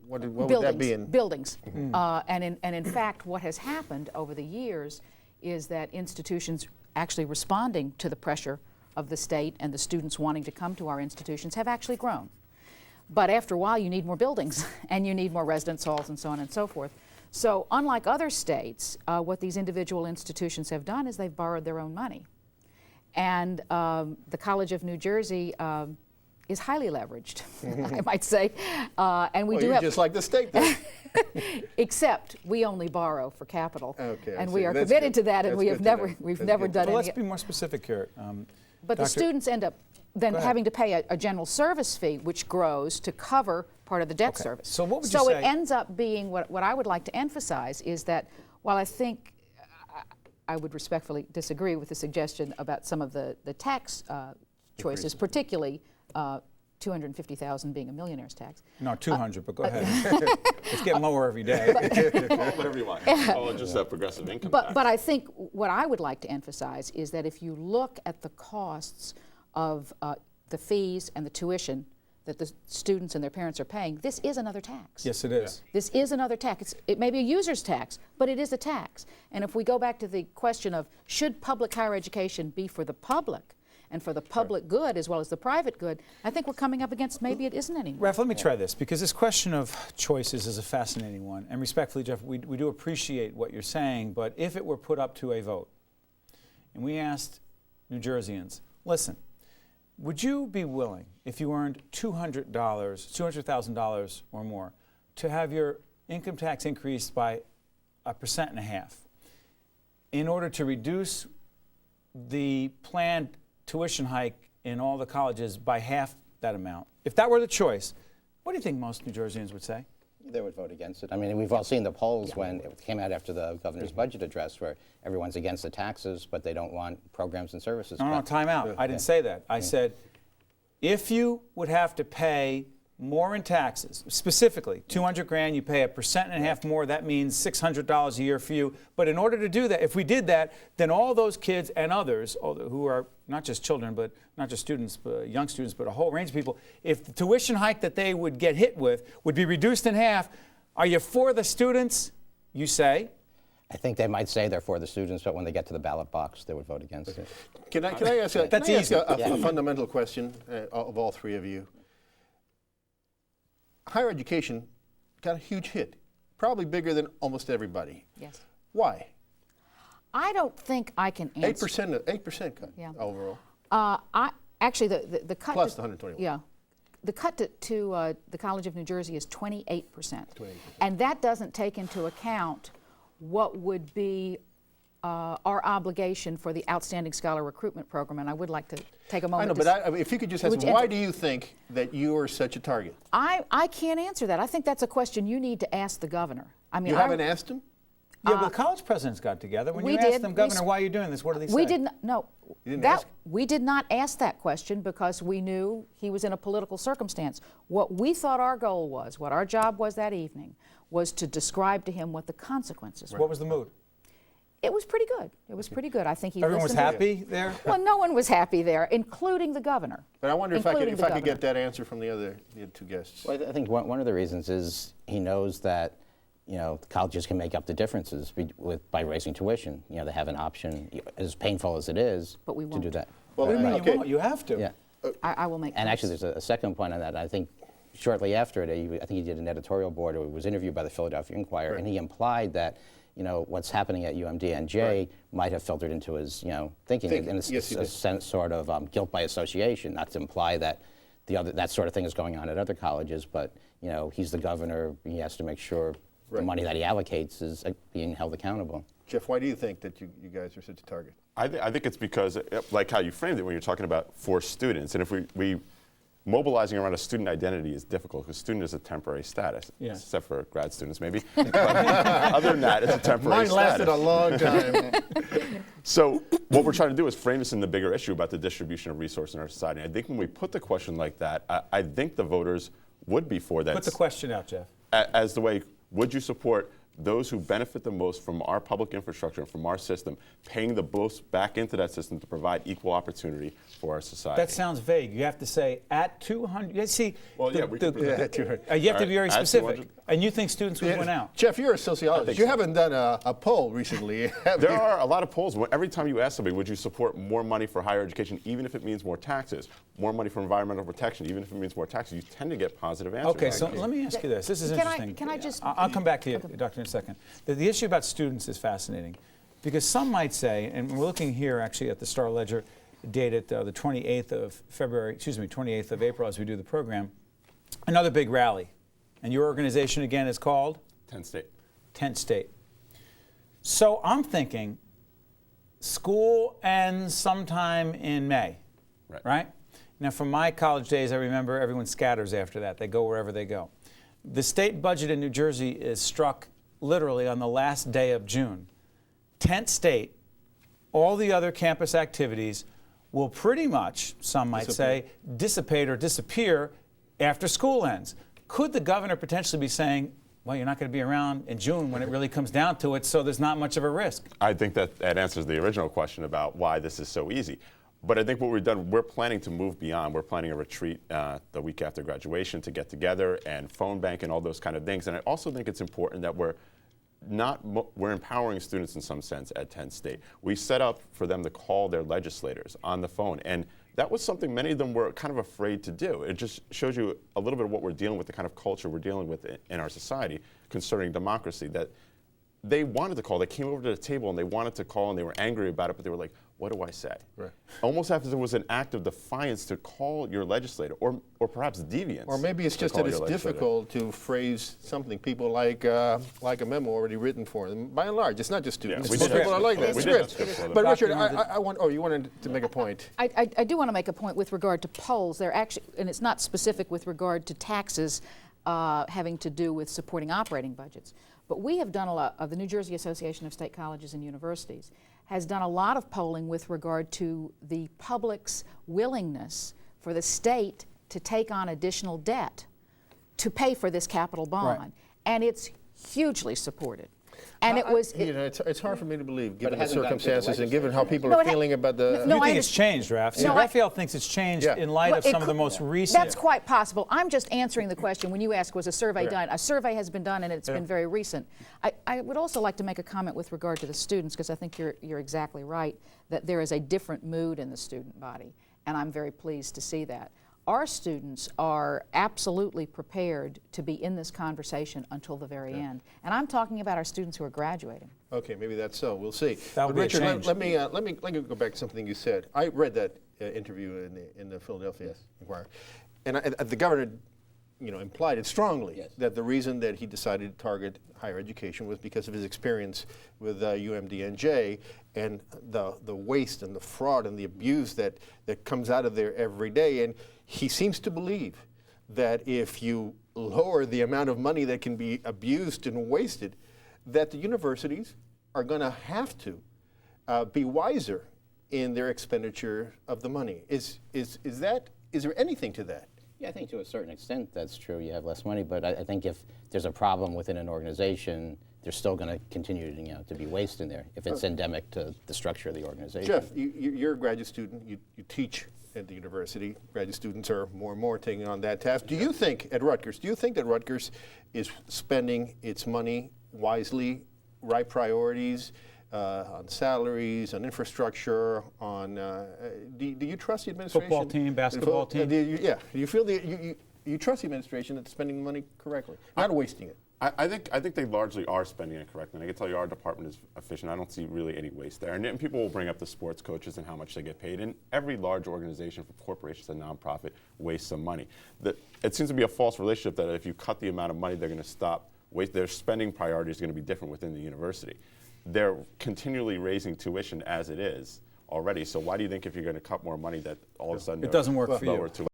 What would that be in? Buildings. And in fact, what has happened over the years is that institutions actually responding to the pressure of the state and the students wanting to come to our institutions have actually grown. But after a while, you need more buildings, and you need more residence halls, and so on and so forth. So unlike other states, what these individual institutions have done is they've borrowed their own money. And the College of New Jersey is highly leveraged, I might say. And we do you're have just like the state then. Except we only borrow for capital. Okay, and we are committed to that, and we've never done Well, any. let's be more specific here. But the students end up then having to pay a general service fee, which grows to cover part of the debt service. So what would you say? say? It ends up being what I would like to emphasize is that while I think I would respectfully disagree with the suggestion about some of the tax choices, particularly $250,000 being a millionaire's tax. No, 200, but go ahead. It's getting lower every day. Whatever you want. Oh, just that progressive income tax. But I think what I would like to emphasize is that if you look at the costs of the fees and the tuition that the students and their parents are paying, this is another tax. Yes, it is. This is another tax. It may be a user's tax, but it is a tax. And if we go back to the question of should public higher education be for the public and for the public good as well as the private good, I think we're coming up against maybe it isn't anymore. Ralph, let me try this, because this question of choices is a fascinating one. And respectfully, Jeff, we do appreciate what you're saying, but if it were put up to a vote, and we asked New Jerseyans, listen, would you be willing, if you earned $200,000 or more, to have your income tax increased by 1.5% in order to reduce the planned tuition hike in all the colleges by half that amount? If that were the choice, what do you think most New Jerseyans would say? They would vote against it. I mean, we've all seen the polls when it came out after the governor's budget address where everyone's against the taxes, but they don't want programs and services. No, time out. I didn't say that. I said if you would have to pay more in taxes, specifically $200,000, you pay 1.5% more, that means $600 a year for you. But in order to do that, if we did that, then all those kids and others who are not just children, but not just students, but young students, but a whole range of people, if the tuition hike that they would get hit with would be reduced in half, are you for the students, you say? I think they might say they're for the students, but when they get to the ballot box, they would vote against it. Can I ask a fundamental question of all three of you? Higher education got a huge hit, probably bigger than almost everybody. Yes. Why? I don't think I can answer. 8% cut overall. Actually, the cut plus the 121. Yeah, the cut to the College of New Jersey is 28%, and that doesn't take into account what would be our obligation for the Outstanding Scholar Recruitment Program, and I would like to take a moment. I know, but if you could just ask, why do you think that you are such a target? I can't answer that. I think that's a question you need to ask the governor. I mean, you haven't asked him? Yeah, but the college presidents got together. When you asked them, Governor, why are you doing this? What did they say? We didn't. No, you didn't ask? We did not ask that question because we knew he was in a political circumstance. What we thought our goal was, what our job was that evening, was to describe to him what the consequences were. What was the mood? It was pretty good. It was pretty good. I think he Everyone was happy there? Well, no one was happy there, including the governor. But I wonder if I could get that answer from the two guests. Well, I think one of the reasons is he knows that colleges can make up the differences by raising tuition. They have an option, as painful as it is, but we won't to do that. Well, what do you mean you won't? You have to. Yeah. I will make. And actually, there's a second point on that. I think shortly after it, I think he did an editorial board, or he was interviewed by the Philadelphia Inquirer, and he implied that what's happening at UMDNJ might have filtered into his thinking, and it's a sense sort of guilt by association, not to imply that that sort of thing is going on at other colleges, but he's the governor, he has to make sure the money that he allocates is being held accountable. Jeff, why do you think that you guys are such a target? I think it's because, like how you framed it when you're talking about for students, and if we mobilizing around a student identity is difficult because student is a temporary status, except for grad students maybe. But other than that, it's a temporary status. Mine lasted a long time. So what we're trying to do is frame this in the bigger issue about the distribution of resources in our society. I think when we put the question like that, I think the voters would be for that. Put the question out, Jeff. As the way, would you support those who benefit the most from our public infrastructure and from our system, paying the most back into that system to provide equal opportunity for our society. That sounds vague. You have to say at 200. Yeah, see, Well, yeah, we could put that. 200. you have to be very At specific. 200. And you think students would win out? Jeff, you're a sociologist. You so. haven't done a poll recently, have There you? are a lot of polls. Every time you ask somebody, would you support more money for higher education, even if it means more taxes, more money for environmental protection, even if it means more taxes, you tend to get positive answers. Okay, so let me ask you this. This is interesting. Can I just? I'll come back to you, Doctor, in a second. The issue about students is fascinating because some might say, and we're looking here actually at the Star Ledger dated the 28th of February, 28th of April as we do the program, another big rally. And your organization again is called? 10 State. 10 State. So I'm thinking school ends sometime in May, right? Now from my college days, I remember everyone scatters after that. They go wherever they go. The state budget in New Jersey is struck literally on the last day of June. 10th State, all the other campus activities will pretty much, some might say, dissipate or disappear after school ends. Could the governor potentially be saying, well, you're not going to be around in June when it really comes down to it, so there's not much of a risk? I think that answers the original question about why this is so easy. But I think what we've done, we're planning to move beyond. We're planning a retreat the week after graduation to get together and phone bank and all those kind of things. And I also think it's important that we're empowering students in some sense at 10 State. We set up for them to call their legislators on the phone. And that was something many of them were kind of afraid to do. It just shows you a little bit of what we're dealing with, the kind of culture we're dealing with in our society concerning democracy, that they wanted to call. They came over to the table and they wanted to call and they were angry about it, but they were like, what do I say? Right. Almost as if it was an act of defiance to call your legislator, or perhaps deviance. Or maybe it's just that it's difficult to phrase something. People like a memo already written for them. By and large, it's not just students. Yeah, Most people are like that. We Scripts. did. But Richard, I want. Oh, you wanted to make a point. I do want to make a point with regard to polls. They're actually, and it's not specific with regard to taxes having to do with supporting operating budgets. But we have done a lot of the New Jersey Association of State Colleges and Universities has done a lot of polling with regard to the public's willingness for the state to take on additional debt to pay for this capital bond. Right. And it's hugely supported. And it was... it's hard for me to believe, given the hasn't gotten to the circumstances and given how people No, are it ha- feeling about the... No, You I think it's changed, Raph? See, No, Raphael thinks it's changed Yeah. in light Well, of it some of the could- most recent... That's quite possible. I'm just answering the question when you ask, was a survey done? A survey has been done and it's been very recent. I would also like to make a comment with regard to the students, because I think you're exactly right, that there is a different mood in the student body, and I'm very pleased to see that. Our students are absolutely prepared to be in this conversation until the very end. And I'm talking about our students who are graduating. Okay, maybe that's so. We'll see. That would But be a Richard, change. let me go back to something you said. I read that interview in the Philadelphia Inquirer, and the governor, implied it strongly that the reason that he decided to target higher education was because of his experience with UMDNJ and the waste and the fraud and the abuse that comes out of there every day. And he seems to believe that if you lower the amount of money that can be abused and wasted, that the universities are going to have to be wiser in their expenditure of the money. Is there anything to that? Yeah, I think to a certain extent that's true. You have less money, but I think if there's a problem within an organization, there's still going to continue to be waste in there if it's endemic to the structure of the organization. Jeff, you're a graduate student. You teach at the university. Graduate students are more and more taking on that task. Do you think that Rutgers is spending its money wisely, right priorities, on salaries, on infrastructure, on... do you trust the administration? Football team, basketball team? Do you feel you trust the administration that's spending the money correctly, not wasting it? I think they largely are spending it correctly. And I can tell you our department is efficient. I don't see really any waste there. And people will bring up the sports coaches and how much they get paid. And every large organization, from corporations to nonprofit, wastes some money. It seems to be a false relationship that if you cut the amount of money, they're going to stop waste. Their spending priorities are going to be different within the university. They're continually raising tuition as it is already. So why do you think if you're going to cut more money that all of a sudden It doesn't work for you. lower tuition?